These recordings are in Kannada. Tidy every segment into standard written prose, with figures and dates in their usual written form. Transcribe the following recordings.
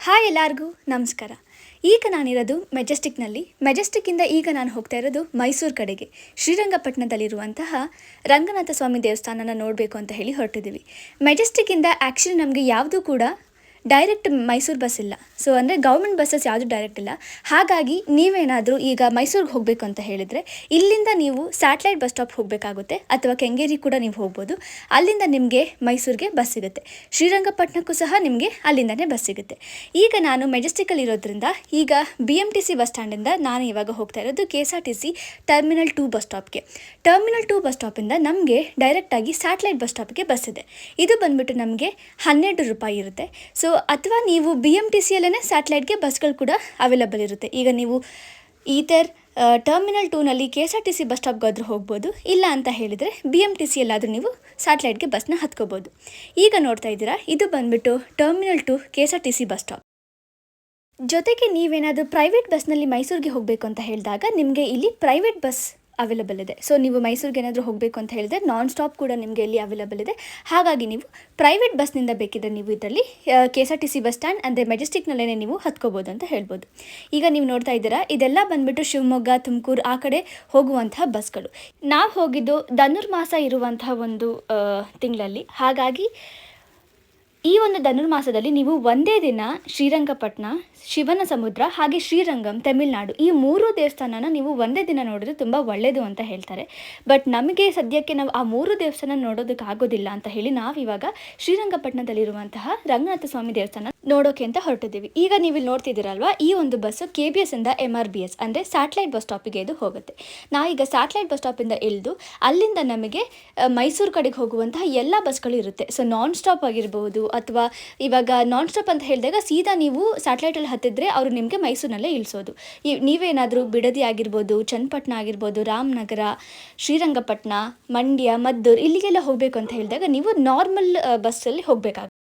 ಹಾಯ್ ಎಲ್ಲರಿಗೂ ನಮಸ್ಕಾರ. ಈಗ ನಾನಿರೋದು ಮೆಜೆಸ್ಟಿಕ್ಕಿಂದ ಈಗ ನಾನು ಹೋಗ್ತಾ ಇರೋದು ಮೈಸೂರು ಕಡೆಗೆ. ಶ್ರೀರಂಗಪಟ್ಟಣದಲ್ಲಿರುವಂತಹ ರಂಗನಾಥ ಸ್ವಾಮಿ ದೇವಸ್ಥಾನನ ನೋಡಬೇಕು ಅಂತ ಹೇಳಿ ಹೊರಟಿದ್ದೀವಿ. ಮೆಜೆಸ್ಟಿಕ್ಕಿಂದ ಆ್ಯಕ್ಚುಲಿ ನಮಗೆ ಯಾವುದೂ ಕೂಡ ಡೈರೆಕ್ಟ್ ಮೈಸೂರು ಬಸ್ ಇಲ್ಲ. ಸೊ ಅಂದರೆ ಗೌರ್ಮೆಂಟ್ ಬಸ್ಸಸ್ ಯಾವುದು ಡೈರೆಕ್ಟ್ ಇಲ್ಲ. ಹಾಗಾಗಿ ನೀವೇನಾದರೂ ಈಗ ಮೈಸೂರಿಗೆ ಹೋಗಬೇಕು ಅಂತ ಹೇಳಿದರೆ ಇಲ್ಲಿಂದ ನೀವು ಸ್ಯಾಟಲೈಟ್ ಬಸ್ ಸ್ಟಾಪ್ ಹೋಗಬೇಕಾಗುತ್ತೆ, ಅಥವಾ ಕೆಂಗೇರಿ ಕೂಡ ನೀವು ಹೋಗ್ಬೋದು. ಅಲ್ಲಿಂದ ನಿಮಗೆ ಮೈಸೂರಿಗೆ ಬಸ್ ಸಿಗುತ್ತೆ. ಶ್ರೀರಂಗಪಟ್ಟಣಕ್ಕೂ ಸಹ ನಿಮಗೆ ಅಲ್ಲಿಂದನೇ ಬಸ್ ಸಿಗುತ್ತೆ. ಈಗ ನಾನು ಮೆಜೆಸ್ಟಿಕಲ್ಲಿ ಇರೋದ್ರಿಂದ ಈಗ BMTC ಬಸ್ ಸ್ಟ್ಯಾಂಡಿಂದ ನಾನು ಇವಾಗ ಹೋಗ್ತಾ ಇರೋದು KSRTC ಟರ್ಮಿನಲ್ 2 ಬಸ್ ಸ್ಟಾಪ್ಗೆ. ಟರ್ಮಿನಲ್ 2 ಬಸ್ ಸ್ಟಾಪಿಂದ ನಮಗೆ ಡೈರೆಕ್ಟಾಗಿ ಸ್ಯಾಟಲೈಟ್ ಬಸ್ ಸ್ಟಾಪ್ಗೆ ಬಸ್ ಇದೆ. ಇದು ಬಂದುಬಿಟ್ಟು ನಮಗೆ 12 ರೂಪಾಯಿ ಇರುತ್ತೆ. ಸೊ ಅಥವಾ ನೀವು BMTCಯಲ್ಲೇ ಸ್ಯಾಟಲೈಟ್ಗೆ ಬಸ್ಗಳು ಕೂಡ ಅವೈಲಬಲ್ ಇರುತ್ತೆ. ಈಗ ನೀವು ಈಥರ್ ಟರ್ಮಿನಲ್ 2ನಲ್ಲಿ KSRTC ಬಸ್ ಸ್ಟಾಪ್ಗಾದ್ರೂ ಹೋಗ್ಬೋದು, ಇಲ್ಲ ಅಂತ ಹೇಳಿದರೆ BMTCಯಲ್ಲಾದರೂ ನೀವು ಸ್ಯಾಟಲೈಟ್ಗೆ ಬಸ್ನ ಹತ್ಕೋಬೋದು. ಈಗ ನೋಡ್ತಾ ಇದ್ದೀರಾ, ಇದು ಬಂದುಬಿಟ್ಟು ಟರ್ಮಿನಲ್ 2 KSRTC ಬಸ್ ಸ್ಟಾಪ್. ಜೊತೆಗೆ ನೀವೇನಾದರೂ ಪ್ರೈವೇಟ್ ಬಸ್ನಲ್ಲಿ ಮೈಸೂರಿಗೆ ಹೋಗಬೇಕು ಅಂತ ಹೇಳಿದಾಗ ನಿಮಗೆ ಇಲ್ಲಿ ಪ್ರೈವೇಟ್ ಬಸ್ ಅವೈಲಬಲ್ ಇದೆ. ಸೊ ನೀವು ಮೈಸೂರಿಗೆ ಏನಾದರೂ ಹೋಗಬೇಕು ಅಂತ ಹೇಳಿದರೆ ನಾನ್ ಸ್ಟಾಪ್ ಕೂಡ ನಿಮಗೆ ಇಲ್ಲಿ ಅವೈಲಬಲ್ ಇದೆ. ಹಾಗಾಗಿ ನೀವು ಪ್ರೈವೇಟ್ ಬಸ್ನಿಂದ ಬೇಕಿದ್ದರೆ ನೀವು ಇದರಲ್ಲಿ KSRTC ಬಸ್ ಸ್ಟ್ಯಾಂಡ್ ಅಂದರೆ ಮೆಜೆಸ್ಟಿಕ್ನಲ್ಲೇ ನೀವು ಹತ್ಕೋಬೋದು ಅಂತ ಹೇಳ್ಬೋದು. ಈಗ ನೀವು ನೋಡ್ತಾ ಇದ್ದೀರಾ, ಇದೆಲ್ಲ ಬಂದುಬಿಟ್ಟು ಶಿವಮೊಗ್ಗ, ತುಮಕೂರು ಆ ಕಡೆ ಹೋಗುವಂತಹ ಬಸ್ಗಳು. ನಾವು ಹೋಗಿದ್ದು ಧನುರ್ಮಾಸ ಇರುವಂತಹ ಒಂದು ತಿಂಗಳಲ್ಲಿ. ಹಾಗಾಗಿ ಈ ಒಂದು ಧನುರ್ಮಾಸದಲ್ಲಿ ನೀವು ಒಂದೇ ದಿನ ಶ್ರೀರಂಗಪಟ್ಟಣ, ಶಿವನ ಸಮುದ್ರ ಹಾಗೆ ಶ್ರೀರಂಗಂ, ತಮಿಳುನಾಡು ಈ 3 ದೇವಸ್ಥಾನನ ನೀವು ಒಂದೇ ದಿನ ನೋಡಿದ್ರೆ ತುಂಬ ಒಳ್ಳೆಯದು ಅಂತ ಹೇಳ್ತಾರೆ. ಬಟ್ ನಮಗೆ ಸದ್ಯಕ್ಕೆ ನಾವು ಆ 3 ದೇವಸ್ಥಾನ ನೋಡೋದಕ್ಕಾಗೋದಿಲ್ಲ ಅಂತ ಹೇಳಿ ನಾವಿವಾಗ ಶ್ರೀರಂಗಪಟ್ಟಣದಲ್ಲಿರುವಂತಹ ರಂಗನಾಥ ಸ್ವಾಮಿ ದೇವಸ್ಥಾನ ನೋಡೋಕೆ ಅಂತ ಹೊರಟಿದ್ದೀವಿ. ಈಗ ನೀವು ಇಲ್ಲಿ ನೋಡ್ತಿದ್ದೀರಲ್ವಾ, ಈ ಒಂದು ಬಸ್ಸು KBS ಇಂದ MRBS ಅಂದರೆ ಸ್ಯಾಟಲೈಟ್ ಬಸ್ ಸ್ಟಾಪಿಗೆ ಇದು ಹೋಗುತ್ತೆ. ನಾವೀಗ ಸ್ಯಾಟಲೈಟ್ ಬಸ್ ಸ್ಟಾಪಿಂದ ಇಳಿದು ಅಲ್ಲಿಂದ ನಮಗೆ ಮೈಸೂರು ಕಡೆಗೆ ಹೋಗುವಂತಹ ಎಲ್ಲ ಬಸ್ಗಳು ಇರುತ್ತೆ. ಸೊ ನಾನ್ ಸ್ಟಾಪ್ ಆಗಿರ್ಬೋದು, ಅಥವಾ ಇವಾಗ ನಾನ್ ಸ್ಟಾಪ್ ಅಂತ ಹೇಳಿದಾಗ ಸೀದಾ ನೀವು ಸ್ಯಾಟಲೈಟಲ್ಲಿ ಹತ್ತಿದ್ರೆ ಅವರು ನಿಮಗೆ ಮೈಸೂರಿನಲ್ಲೇ ಇಳಿಸೋದು. ನೀವೇನಾದರೂ ಬಿಡದಿ ಆಗಿರ್ಬೋದು, ಚನ್ನಪಟ್ಟಣ ಆಗಿರ್ಬೋದು, ರಾಮನಗರ, ಶ್ರೀರಂಗಪಟ್ಟಣ, ಮಂಡ್ಯ, ಮದ್ದೂರು ಇಲ್ಲಿಗೆಲ್ಲ ಹೋಗಬೇಕು ಅಂತ ಹೇಳಿದಾಗ ನೀವು ನಾರ್ಮಲ್ ಬಸ್ಸಲ್ಲಿ ಹೋಗಬೇಕಾಗುತ್ತೆ.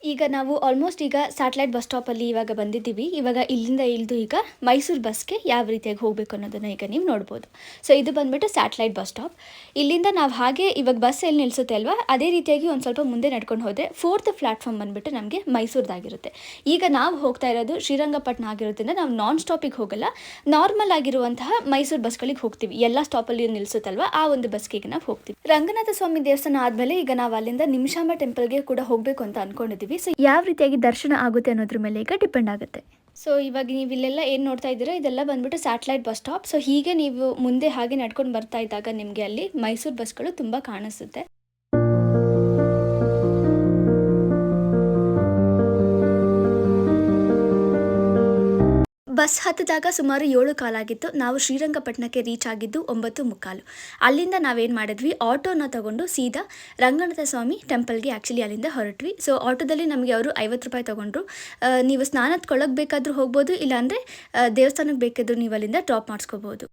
ಈಗ ನಾವು ಆಲ್ಮೋಸ್ಟ್ ಈಗ ಸ್ಯಾಟಲೈಟ್ ಬಸ್ ಸ್ಟಾಪಲ್ಲಿ ಇವಾಗ ಬಂದಿದ್ದೀವಿ. ಇವಾಗ ಇಲ್ಲಿಂದ ಇಳಿದು ಈಗ ಮೈಸೂರು ಬಸ್ಗೆ ಯಾವ ರೀತಿಯಾಗಿ ಹೋಗಬೇಕು ಅನ್ನೋದನ್ನು ಈಗ ನೀವು ನೋಡ್ಬೋದು. ಸೊ ಇದು ಬಂದುಬಿಟ್ಟು ಸ್ಯಾಟಲೈಟ್ ಬಸ್ ಸ್ಟಾಪ್. ಇಲ್ಲಿಂದ ನಾವು ಹಾಗೆ ಇವಾಗ ಬಸ್ ಎಲ್ಲಿ ನಿಲ್ಲಿಸುತ್ತೆ ಅಲ್ವಾ, ಅದೇ ರೀತಿಯಾಗಿ ಒಂದು ಸ್ವಲ್ಪ ಮುಂದೆ ನಡ್ಕೊಂಡು ಹೋದರೆ 4th ಪ್ಲ್ಯಾಟ್ಫಾರ್ಮ್ ಬಂದುಬಿಟ್ಟು ನಮಗೆ ಮೈಸೂರದಾಗಿರುತ್ತೆ. ಈಗ ನಾವು ಹೋಗ್ತಾ ಇರೋದು ಶ್ರೀರಂಗಪಟ್ಟಣ ಆಗಿರೋದ್ರಿಂದ ನಾವು ನಾನ್ ಸ್ಟಾಪಿಗೆ ಹೋಗಲ್ಲ, ನಾರ್ಮಲ್ ಆಗಿರುವಂತಹ ಮೈಸೂರು ಬಸ್ಗಳಿಗೆ ಹೋಗ್ತೀವಿ. ಎಲ್ಲ ಸ್ಟಾಪಲ್ಲಿ ನಿಲ್ಲಿಸುತ್ತಲ್ವ ಆ ಒಂದು ಬಸ್ಗೆ ಈಗ ನಾವು ಹೋಗ್ತೀವಿ. ರಂಗನಾಥ ಸ್ವಾಮಿ ದೇವಸ್ಥಾನ ಆದಮೇಲೆ ಈಗ ನಾವು ಅಲ್ಲಿಂದ ನಿಮಿಷಾಂಬ ಟೆಂಪಲ್ಗೆ ಕೂಡ ಹೋಗಬೇಕು ಅಂತ ಅಂದ್ಕೊಂಡಿದ್ದೀವಿ. ಸೊ ಯಾವ ರೀತಿಯಾಗಿ ದರ್ಶನ ಆಗುತ್ತೆ ಅನ್ನೋದ್ರ ಮೇಲೆ ಈಗ ಡಿಪೆಂಡ್ ಆಗುತ್ತೆ. ಸೊ ಇವಾಗ ನೀವು ಇಲ್ಲೆಲ್ಲ ಏನು ನೋಡ್ತಾ ಇದ್ದೀರಾ, ಇದೆಲ್ಲ ಬಂದ್ಬಿಟ್ಟು ಸ್ಯಾಟಲೈಟ್ ಬಸ್ ಸ್ಟಾಪ್. ಸೊ ಹೀಗೆ ನೀವು ಮುಂದೆ ಹಾಗೆ ನಡ್ಕೊಂಡು ಬರ್ತಾ ಇದ್ದಾಗ ನಿಮಗೆ ಅಲ್ಲಿ ಮೈಸೂರು ಬಸ್ಗಳು ತುಂಬ ಕಾಣಿಸುತ್ತೆ. ಬಸ್ ಹತ್ತಿದಾಗ ಸುಮಾರು 7 ಕಾಲಾಗಿತ್ತು. ನಾವು ಶ್ರೀರಂಗಪಟ್ಟಣಕ್ಕೆ ರೀಚ್ ಆಗಿದ್ದು 9:15. ಅಲ್ಲಿಂದ ನಾವೇನು ಮಾಡಿದ್ವಿ, ಆಟೋನ ತಗೊಂಡು ಸೀದಾ ರಂಗನಾಥ ಸ್ವಾಮಿ ಟೆಂಪಲ್ಗೆ ಆ್ಯಕ್ಚುಲಿ ಅಲ್ಲಿಂದ ಹೊರಟ್ವಿ. ಸೊ ಆಟೋದಲ್ಲಿ ನಮಗೆ ಅವರು 50 ರೂಪಾಯಿ ತೊಗೊಂಡ್ರು. ನೀವು ಸ್ನಾನಕ್ಕೆ ಬೇಕಾದರೂ ಹೋಗ್ಬೋದು, ಇಲ್ಲಾಂದರೆ ದೇವಸ್ಥಾನಕ್ಕೆ ಬೇಕಾದರೂ ನೀವು ಅಲ್ಲಿಂದ ಡ್ರಾಪ್ ಮಾಡಿಸ್ಕೋಬೋದು.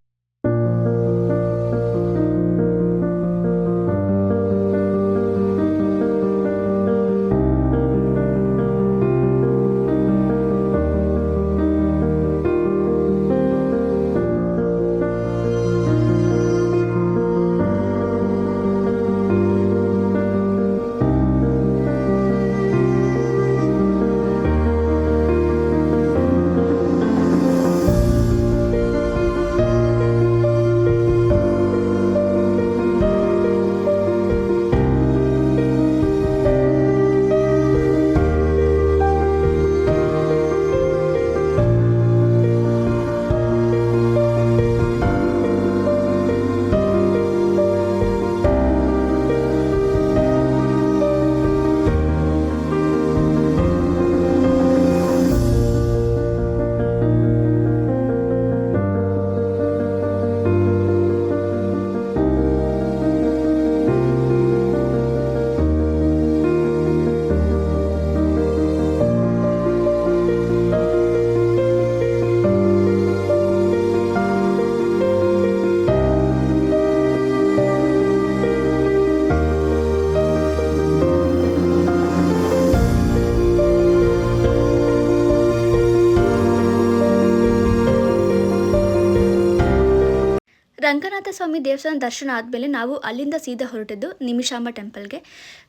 ರಂಗನಾಥ ರಂಗನಾಥ ಸ್ವಾಮಿ ದೇವಸ್ಥಾನ ದರ್ಶನ ಆದಮೇಲೆ ನಾವು ಅಲ್ಲಿಂದ ಸೀದಾ ಹೊರಟಿದ್ದು ನಿಮಿಷಾಂಬ ಟೆಂಪಲ್ಗೆ.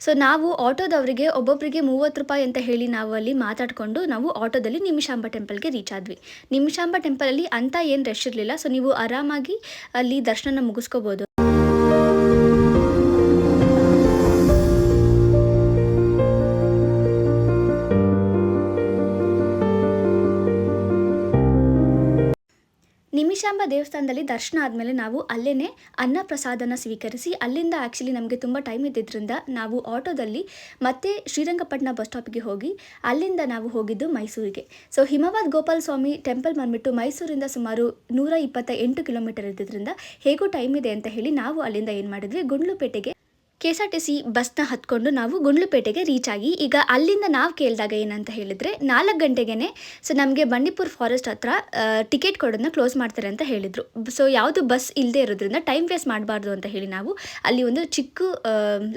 ಸೊ ನಾವು ಆಟೋದವರಿಗೆ ಒಬ್ಬೊಬ್ಬರಿಗೆ 30 ರೂಪಾಯಿ ಅಂತ ಹೇಳಿ ನಾವು ಅಲ್ಲಿ ಮಾತಾಡಿಕೊಂಡು ನಾವು ಆಟೋದಲ್ಲಿ ನಿಮಿಷಾಂಬ ಟೆಂಪಲ್ಗೆ ರೀಚ್ ಆದ್ವಿ. ನಿಮಿಷಾಂಬ ಟೆಂಪಲಲ್ಲಿ ಅಂತ ಏನು ರಶ್ ಇರಲಿಲ್ಲ. ಸೊ ನೀವು ಆರಾಮಾಗಿ ಅಲ್ಲಿ ದರ್ಶನ ಮುಗಿಸ್ಕೋಬೋದು. ನಿಮಿಷಾಂಬ ದೇವಸ್ಥಾನದಲ್ಲಿ ದರ್ಶನ ಆದಮೇಲೆ ನಾವು ಅಲ್ಲೇ ಅನ್ನ ಪ್ರಸಾದನ ಸ್ವೀಕರಿಸಿ ಅಲ್ಲಿಂದ ಆ್ಯಕ್ಚುಲಿ ನಮಗೆ ತುಂಬ ಟೈಮ್ ಇದ್ದಿದ್ದರಿಂದ ನಾವು ಆಟೋದಲ್ಲಿ ಮತ್ತೆ ಶ್ರೀರಂಗಪಟ್ಟಣ ಬಸ್ ಸ್ಟಾಪಿಗೆ ಹೋಗಿ ಅಲ್ಲಿಂದ ನಾವು ಹೋಗಿದ್ದು ಮೈಸೂರಿಗೆ. ಸೊ ಹಿಮವದ್ ಗೋಪಾಲ ಸ್ವಾಮಿ ಟೆಂಪಲ್ ಬಂದುಬಿಟ್ಟು ಮೈಸೂರಿಂದ ಸುಮಾರು 128 ಕಿಲೋಮೀಟರ್ ಇದ್ದಿದ್ದರಿಂದ ಹೇಗೂ ಟೈಮ್ ಇದೆ ಅಂತ ಹೇಳಿ ನಾವು ಅಲ್ಲಿಂದ ಏನು ಮಾಡಿದ್ವಿ, ಗುಂಡ್ಲುಪೇಟೆಗೆ KSRTC ಬಸ್ನ ಹತ್ಕೊಂಡು ನಾವು ಗುಂಡ್ಲುಪೇಟೆಗೆ ರೀಚ್ ಆಗಿ, ಈಗ ಅಲ್ಲಿಂದ ನಾವು ಕೇಳಿದಾಗ ಏನಂತ ಹೇಳಿದರೆ 4 ಗಂಟೆಗೆ ಸೊ ನಮಗೆ ಬಂಡೀಪುರ ಫಾರೆಸ್ಟ್ ಹತ್ರ ಟಿಕೆಟ್ ಕೊಡೋದನ್ನ ಕ್ಲೋಸ್ ಮಾಡ್ತಾರೆ ಅಂತ ಹೇಳಿದರು. ಸೊ ಯಾವುದು ಬಸ್ ಇಲ್ಲದೆ ಇರೋದ್ರಿಂದ ಟೈಮ್ ವೇಸ್ಟ್ ಮಾಡಬಾರ್ದು ಅಂತ ಹೇಳಿ ನಾವು ಅಲ್ಲಿ ಒಂದು ಚಿಕ್ಕ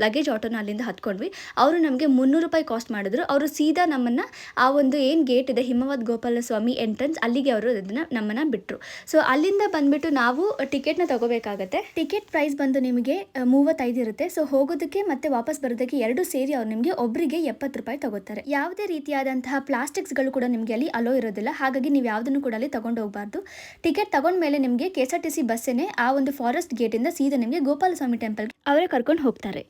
ಲಗೇಜ್ ಆಟೋನ ಅಲ್ಲಿಂದ ಹತ್ಕೊಂಡ್ವಿ. ಅವರು ನಮಗೆ 300 ರೂಪಾಯಿ ಕಾಸ್ಟ್ ಮಾಡಿದ್ರು. ಅವರು ಸೀದಾ ನಮ್ಮನ್ನು ಆ ಒಂದು ಏನು ಗೇಟ್ ಇದೆ ಹಿಮವದ್ ಗೋಪಾಲ ಸ್ವಾಮಿ ಎಂಟ್ರೆನ್ಸ್, ಅಲ್ಲಿಗೆ ಅವರು ಅದನ್ನು ನಮ್ಮನ್ನು ಬಿಟ್ಟರು. ಸೊ ಅಲ್ಲಿಂದ ಬಂದುಬಿಟ್ಟು ನಾವು ಟಿಕೆಟ್ನ ತಗೋಬೇಕಾಗತ್ತೆ. ಟಿಕೆಟ್ ಪ್ರೈಸ್ ಬಂದು ನಿಮಗೆ 35 ಇರುತ್ತೆ. ಸೊ ಹೋಗೋದಕ್ಕೆ ಮತ್ತೆ ವಾಪಸ್ ಬರೋದಕ್ಕೆ ಎರಡು ಸೇರಿ ಅವ್ರು ನಿಮಗೆ ಒಬ್ಬರಿಗೆ 70 ರೂಪಾಯಿ ತಗೋತಾರೆ. ಯಾವುದೇ ರೀತಿಯಾದಂತಹ ಪ್ಲಾಸ್ಟಿಕ್ಸ್ಗಳು ಕೂಡ ನಿಮಗೆ ಅಲ್ಲಿ ಅಲೋ ಇರೋದಿಲ್ಲ. ಹಾಗಾಗಿ ನೀವು ಯಾವುದನ್ನು ಕೂಡ ಅಲ್ಲಿ ತಗೊಂಡು ಹೋಗಬಾರ್ದು. ಟಿಕೆಟ್ ತಗೊಂಡ್ಮೇಲೆ ನಿಮಗೆ KSRTC ಬಸ್ಸೇನೆ ಆ ಒಂದು ಫಾರೆಸ್ಟ್ ಗೇಟಿಂದ ಸೀದಾ ನಿಮಗೆ ಗೋಪಾಲಸ್ವಾಮಿ ಟೆಂಪಲ್ಗೆ ಅವರೇ ಕರ್ಕೊಂಡು ಹೋಗ್ತಾರೆ.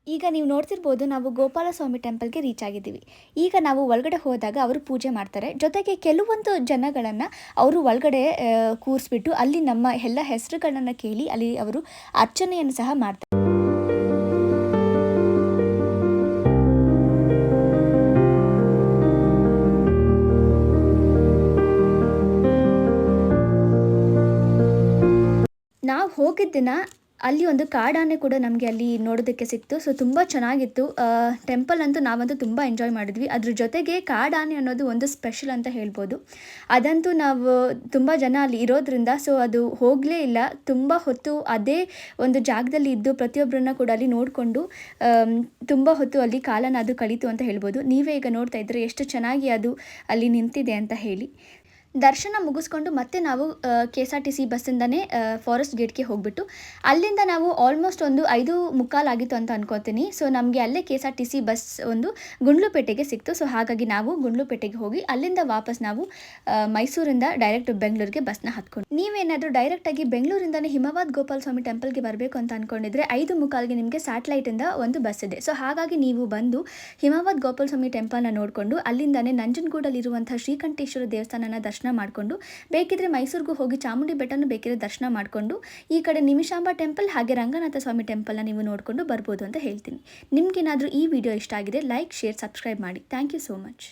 ಈಗ ನೀವು ನೋಡ್ತಿರ್ಬೋದು, ನಾವು ಗೋಪಾಲಸ್ವಾಮಿ ಟೆಂಪಲ್ಗೆ ರೀಚ್ ಆಗಿದ್ದೀವಿ. ಈಗ ನಾವು ಒಳಗಡೆ ಹೋದಾಗ ಅವರು ಪೂಜೆ ಮಾಡ್ತಾರೆ. ಜೊತೆಗೆ ಕೆಲವೊಂದು ಜನಗಳನ್ನು ಅವರು ಒಳಗಡೆ ಕೂರಿಸ್ಬಿಟ್ಟು ಅಲ್ಲಿ ನಮ್ಮ ಎಲ್ಲ ಹೆಸರುಗಳನ್ನು ಕೇಳಿ ಅಲ್ಲಿ ಅವರು ಅರ್ಚನೆಯನ್ನು ಸಹ ಮಾಡ್ತಾರೆ. ನಾವು ಹೋಗಿದ್ದ ದಿನ ಅಲ್ಲಿ ಒಂದು ಕಾಡಾನೆ ಕೂಡ ನಮಗೆ ಅಲ್ಲಿ ನೋಡೋದಕ್ಕೆ ಸಿಕ್ತು. ಸೊ ತುಂಬ ಚೆನ್ನಾಗಿತ್ತು. ಟೆಂಪಲ್ ಅಂತೂ ನಾವಂತೂ ತುಂಬ ಎಂಜಾಯ್ ಮಾಡಿದ್ವಿ. ಅದ್ರ ಜೊತೆಗೆ ಕಾಡಾನೆ ಅನ್ನೋದು ಒಂದು ಸ್ಪೆಷಲ್ ಅಂತ ಹೇಳ್ಬೋದು. ಅದಂತೂ ನಾವು ತುಂಬ ಜನ ಅಲ್ಲಿ ಇರೋದ್ರಿಂದ ಸೊ ಅದು ಹೋಗಲೇ ಇಲ್ಲ. ತುಂಬ ಹೊತ್ತು ಅದೇ ಒಂದು ಜಾಗದಲ್ಲಿ ಇದ್ದು ಪ್ರತಿಯೊಬ್ಬರನ್ನ ಕೂಡ ಅಲ್ಲಿ ನೋಡಿಕೊಂಡು ತುಂಬ ಹೊತ್ತು ಅಲ್ಲಿ ಕಾಲನ ಅದು ಕಳೀತು ಅಂತ ಹೇಳ್ಬೋದು. ನೀವೇ ಈಗ ನೋಡ್ತಾ ಇದ್ದರೆ ಎಷ್ಟು ಚೆನ್ನಾಗಿ ಅದು ಅಲ್ಲಿ ನಿಂತಿದೆ ಅಂತ ಹೇಳಿ. ದರ್ಶನ ಮುಗಿಸ್ಕೊಂಡು ಮತ್ತೆ ನಾವು KSRTC ಬಸ್ಸಿಂದನೇ ಫಾರೆಸ್ಟ್ ಗೇಟ್ಗೆ ಹೋಗ್ಬಿಟ್ಟು ಅಲ್ಲಿಂದ ನಾವು ಆಲ್ಮೋಸ್ಟ್ ಒಂದು 5:45 ಆಗಿತ್ತು ಅಂತ ಅನ್ಕೋತೀನಿ. ಸೊ ನಮಗೆ ಅಲ್ಲೇ KSRTC ಬಸ್ ಒಂದು ಗುಂಡ್ಲುಪೇಟೆಗೆ ಸಿಕ್ತು. ಸೊ ಹಾಗಾಗಿ ನಾವು ಗುಂಡ್ಲುಪೇಟೆಗೆ ಹೋಗಿ ಅಲ್ಲಿಂದ ವಾಪಸ್ ನಾವು ಮೈಸೂರಿಂದ ಡೈರೆಕ್ಟ್ ಬೆಂಗಳೂರಿಗೆ ಬಸ್ನ ಹತ್ಕೊಂಡು, ನೀವೇನಾದರೂ ಡೈರೆಕ್ಟಾಗಿ ಬೆಂಗಳೂರಿಂದನೇ ಹಿಮವದ್ ಗೋಪಾಲ ಸ್ವಾಮಿ ಟೆಂಪಲ್ಗೆ ಬರಬೇಕು ಅಂತ ಅಂದ್ಕೊಂಡಿದ್ರೆ 5:45ಗೆ ನಿಮಗೆ ಸ್ಯಾಟಲೈಟಿಂದ ಒಂದು ಬಸ್ ಇದೆ. ಸೊ ಹಾಗಾಗಿ ನೀವು ಬಂದು ಹಿಮವದ್ ಗೋಪಾಲ ಸ್ವಾಮಿ ಟೆಂಪಲ್ನ ನೋಡಿಕೊಂಡು ಅಲ್ಲಿಂದನೇ ನಂಜನಗೂಡಲ್ಲಿರುವಂಥ ಶ್ರೀಕಂಠೇಶ್ವರ ದೇವಸ್ಥಾನನ ದರ್ಶನ ಮಾಡಿಕೊಂಡು ಬೇಕಿದ್ರೆ ಮೈಸೂರಿಗೂ ಹೋಗಿ ಚಾಮುಂಡಿ ಬೆಟ್ಟನೂ ಬೇಕಿದ್ರೆ ದರ್ಶನ ಮಾಡಿಕೊಂಡು ಈ ಕಡೆ ನಿಮಿಷಾಂಬ ಟೆಂಪಲ್ ಹಾಗೆ ರಂಗನಾಥ ಸ್ವಾಮಿ ಟೆಂಪಲ್ನ ನೀವು ನೋಡಿಕೊಂಡು ಬರ್ಬೋದು ಅಂತ ಹೇಳ್ತೀನಿ. ನಿಮ್ಗೇನಾದರೂ ಈ ವಿಡಿಯೋ ಇಷ್ಟ ಆಗಿದೆ ಲೈಕ್, ಶೇರ್, ಸಬ್ಸ್ಕ್ರೈಬ್ ಮಾಡಿ. Thank you so much.